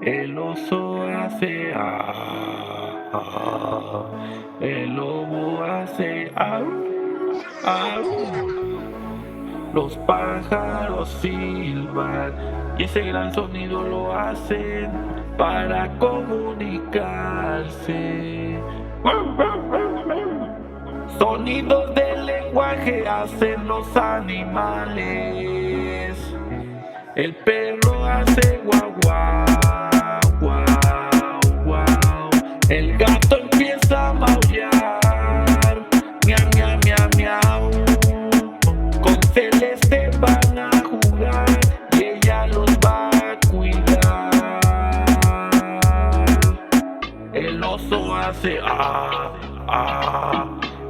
El oso hace el lobo hace los pájaros silban y ese gran sonido lo hacen para comunicarse. Sonidos del lenguaje hacen los animales. El perro hace guau guau guau guau. El gato empieza a maullar. Miau miau miau miau. Con Celeste van a jugar y ella los va a cuidar. El oso hace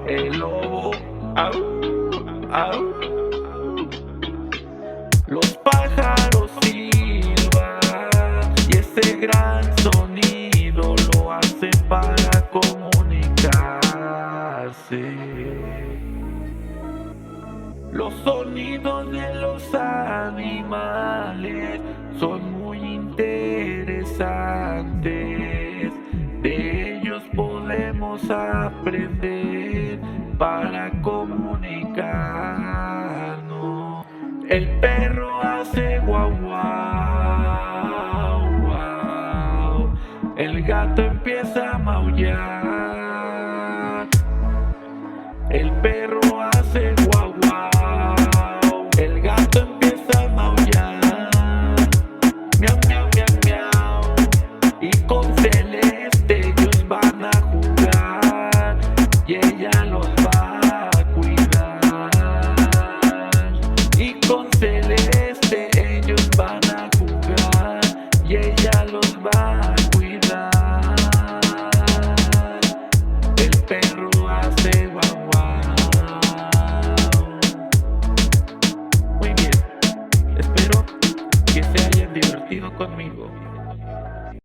el lobo los pájaros silban y ese gran sonido lo hacen para comunicarse. Los sonidos de los animales son muy interesantes. De ellos podemos aprender para comunicarnos. El perro hace guau guau guau. El gato empieza a maullar. El perro hace guau guau. El gato empieza a maullar. Miau miau miau miau. Y con Celeste ellos van a jugar y ella los va a cuidar. Y con Celeste ellos van a jugar y ella los va a cuidar. El perro hace guau guau. Muy bien, espero que se hayan divertido conmigo.